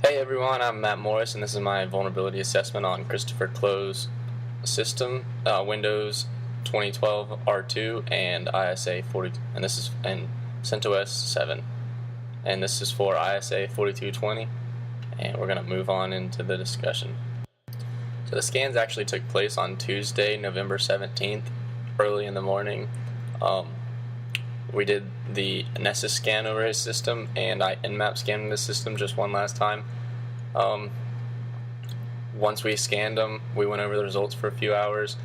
Hey everyone, I'm Matt Morris, and this is my vulnerability assessment on Christopher Clo's system, Windows 2012 R2 and ISA 40, and this is and CentOS 7, and this is for ISA 4220, and we're gonna move on into the discussion. So the scans actually took place on Tuesday, November 17th, early in the morning. We did the Nessus scan over his system, and I Nmap scanned the system just one last time. Once we scanned them, we went over the results for a few hours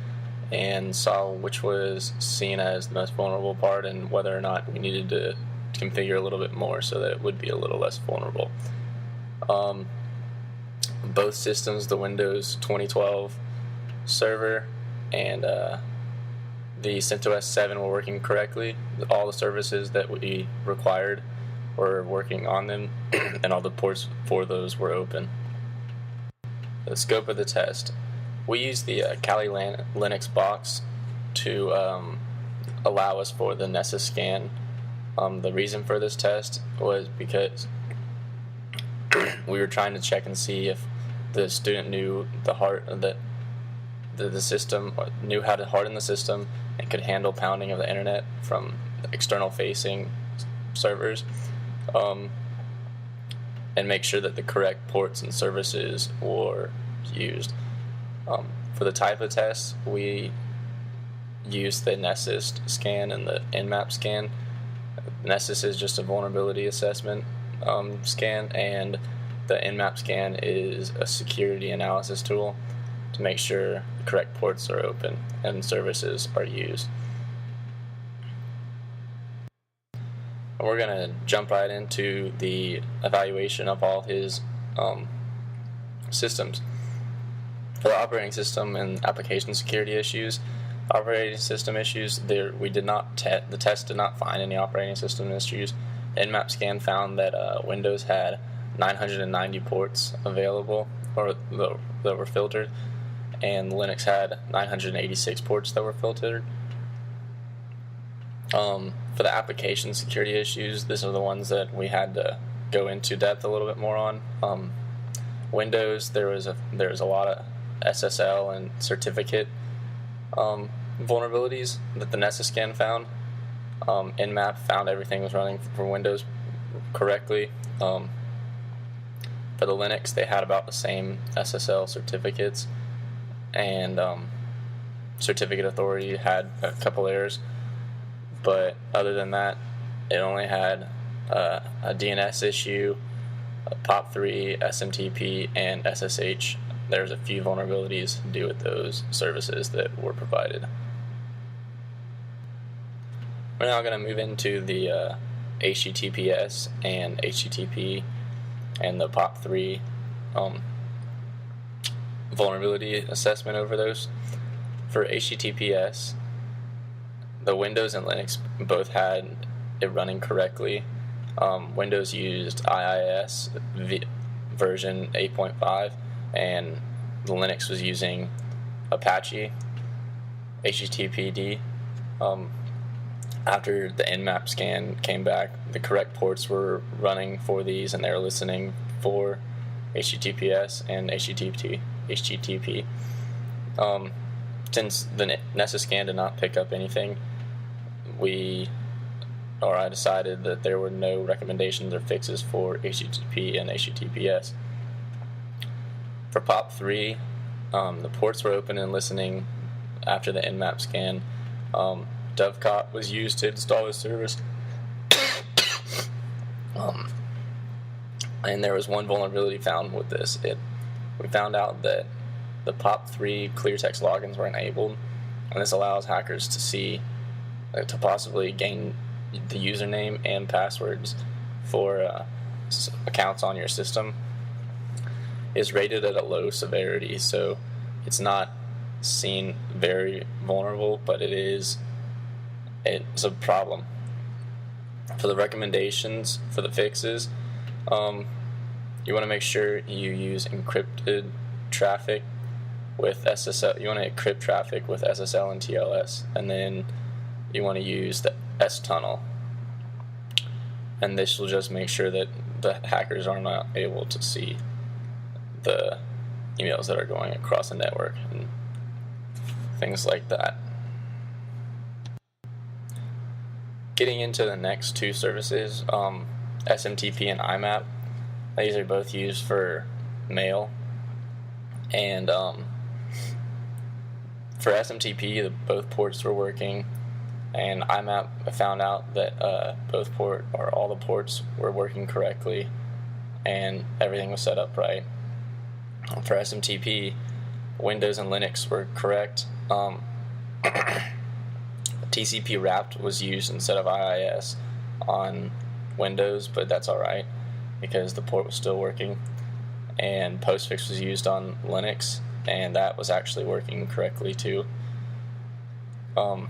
and saw which was seen as the most vulnerable part and whether or not we needed to configure a little bit more so that it would be a little less vulnerable. Both systems, the Windows 2012 server and the CentOS 7 were working correctly. All the services that we required were working on them, and all the ports for those were open. The scope of the test. We used the Kali Linux box to allow us for the Nessus scan. The reason for this test was because we were trying to check and see if the student knew the system, knew how to harden the system and could handle pounding of the internet from external facing servers, and make sure that the correct ports and services were used. For the type of tests, we used the Nessus scan and the Nmap scan. Nessus is just a vulnerability assessment scan, and the Nmap scan is a security analysis tool to make sure the correct ports are open and services are used. We're going to jump right into the evaluation of all his systems. For the operating system and application security issues, operating system issues, the test did not find any operating system issues. The Nmap scan found that Windows had 990 ports available or that were filtered, and Linux had 986 ports that were filtered. For the application security issues, these are the ones that we had to go into depth a little bit more on. Windows, there was a lot of SSL and certificate vulnerabilities that the Nessus scan found. Nmap found everything was running for Windows correctly. For the Linux, they had about the same SSL certificates, and Certificate Authority had a couple errors. But other than that, it only had a DNS issue, a POP3, SMTP, and SSH. There's a few vulnerabilities to do with those services that were provided. We're now going to move into the HTTPS and HTTP and the POP3 vulnerability assessment over those. For HTTPS, the Windows and Linux both had it running correctly. Windows used IIS version 8.5, and the Linux was using Apache HTTPD. After the Nmap scan came back, the correct ports were running for these, and they were listening for HTTPS and HTTP. Since the Nessus scan did not pick up anything, I decided that there were no recommendations or fixes for HTTP and HTTPS. For POP3, the ports were open and listening after the Nmap scan. Dovecot was used to install the service. And there was one vulnerability found with this. We found out that the POP3 clear text logins were enabled, and this allows hackers to possibly gain the username and passwords for accounts on your system. Is rated at a low severity, so it's not seen very vulnerable, but it's a problem. For the recommendations for the fixes, you want to make sure you use encrypted traffic with SSL. You want to encrypt traffic with SSL and TLS, and then you want to use the S-tunnel. And this will just make sure that the hackers are not able to see the emails that are going across the network and things like that. Getting into the next two services, SMTP and IMAP, these are both used for mail. And for SMTP, both ports were working, and IMAP found out that all the ports were working correctly, and everything was set up right. For SMTP, Windows and Linux were correct. TCP wrapped was used instead of IIS on Windows, but that's alright because the port was still working. And postfix was used on Linux, and that was actually working correctly too. The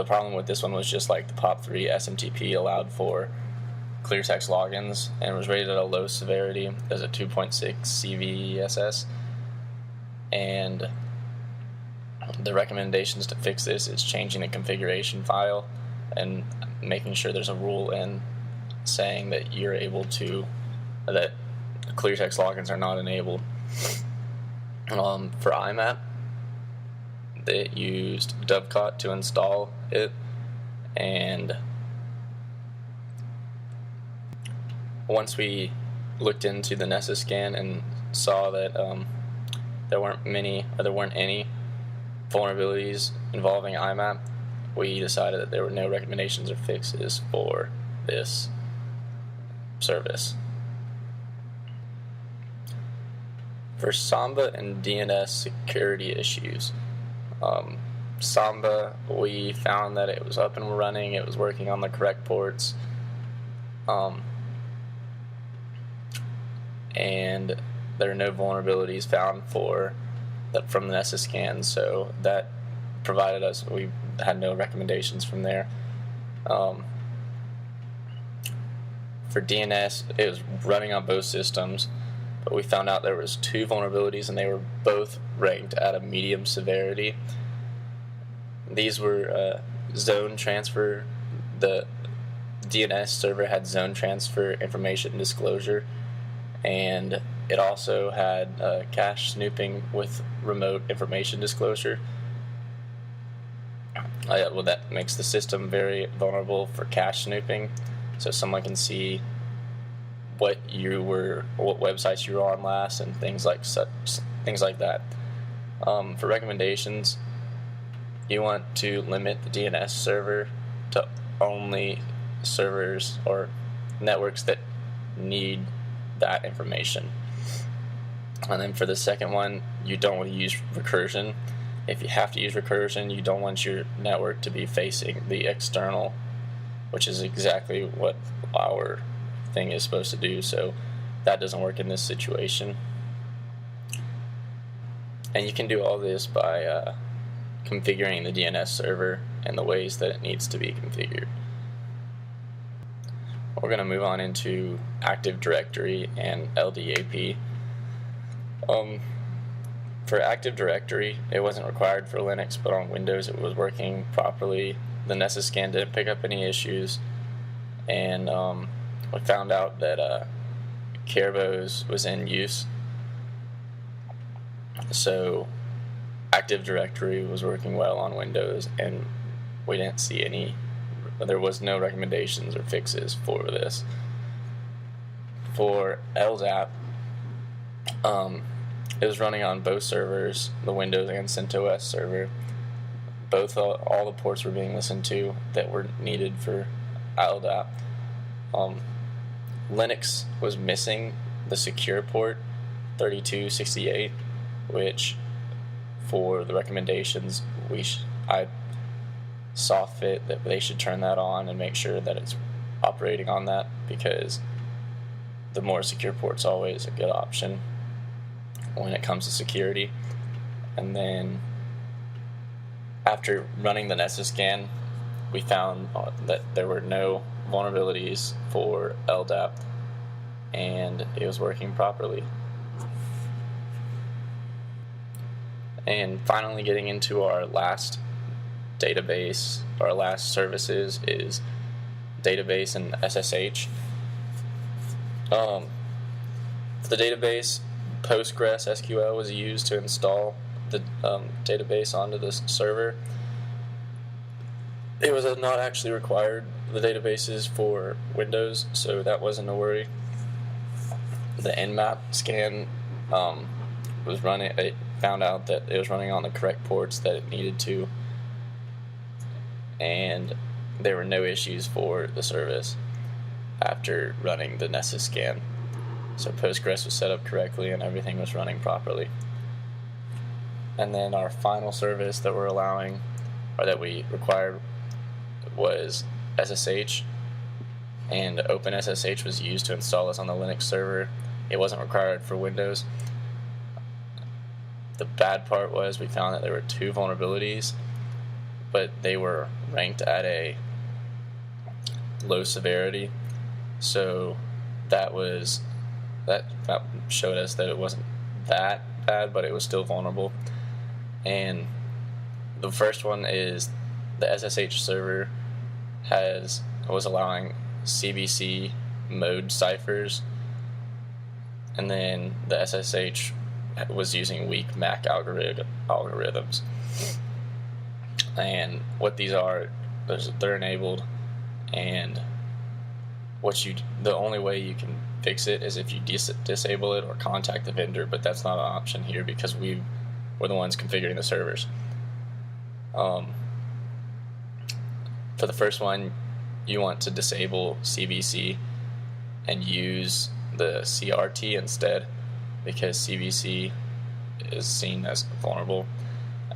problem with this one was just like the POP3 SMTP allowed for clear text logins and was rated at a low severity as a 2.6 CVSS. And the recommendations to fix this is changing the configuration file and making sure there's a rule in saying that that clear text logins are not enabled. For IMAP, they used Dovecot to install it, and once we looked into the Nessus scan and saw that there weren't any vulnerabilities involving IMAP, we decided that there were no recommendations or fixes for this service. For Samba and DNS security issues, Samba, we found that it was up and running, it was working on the correct ports, and there are no vulnerabilities found from the Nessus scan, so that provided us, we had no recommendations from there. For DNS, it was running on both systems, but we found out there was 2 vulnerabilities, and they were both ranked at a medium severity. These were zone transfer. The DNS server had zone transfer information disclosure, and it also had cache snooping with remote information disclosure. That makes the system very vulnerable for cache snooping, so someone can see what websites you were on last and things like that. For recommendations, you want to limit the DNS server to only servers or networks that need that information. And then for the second one, you don't want to use recursion. If you have to use recursion, you don't want your network to be facing the external, which is exactly what our thing is supposed to do, so that doesn't work in this situation. And you can do all this by configuring the DNS server in the ways that it needs to be configured. We're going to move on into Active Directory and LDAP. For Active Directory, it wasn't required for Linux, but on Windows it was working properly. The Nessus scan didn't pick up any issues, and we found out that Kerbos was in use. So Active Directory was working well on Windows, and we didn't see there was no recommendations or fixes for this. For LDAP, it was running on both servers, the Windows and CentOS server. All the ports were being listened to that were needed for LDAP. Linux was missing the secure port 3268, which for the recommendations I saw fit that they should turn that on and make sure that it's operating on that, because the more secure port's always a good option when it comes to security. And then after running the Nessus scan, we found that there were no vulnerabilities for LDAP, and it was working properly. And finally, getting into our last database, our last services, is database and SSH. For the database, Postgres SQL was used to install the database onto the server. It was not actually required, the databases for Windows, so that wasn't a worry. The Nmap scan was running. It found out that it was running on the correct ports that it needed to, and there were no issues for the service after running the Nessus scan. So Postgres was set up correctly and everything was running properly. And then our final service that we're allowing, or that we required, was SSH, and OpenSSH was used to install this on the Linux server. It wasn't required for Windows. The bad part was we found that there were 2 vulnerabilities, but they were ranked at a low severity, so that showed us that it wasn't that bad, but it was still vulnerable. And the first one is the SSH server was allowing CBC mode ciphers, and then the SSH was using weak MAC algorithms. And what these are, they're enabled, and the only way you can fix it is if you disable it or contact the vendor, but that's not an option here because we're the ones configuring the servers. For the first one, you want to disable CBC and use the CRT instead, because CBC is seen as vulnerable.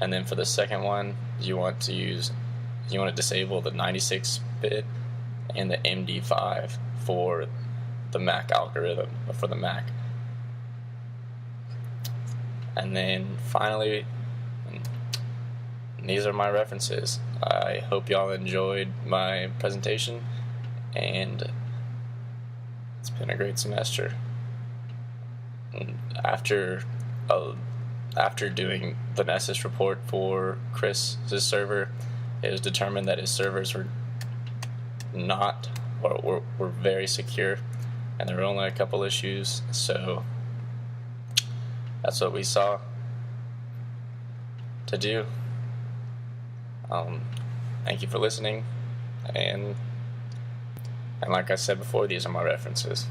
And then for the second one, you want to disable the 96-bit and the MD5 for the Mac algorithm, for the Mac. And then finally, these are my references. I hope y'all enjoyed my presentation, and it's been a great semester. And after doing the Nessus report for Chris's server, it was determined that his servers were very secure, and there were only a couple issues, so that's what we saw to do. Thank you for listening, and like I said before, these are my references.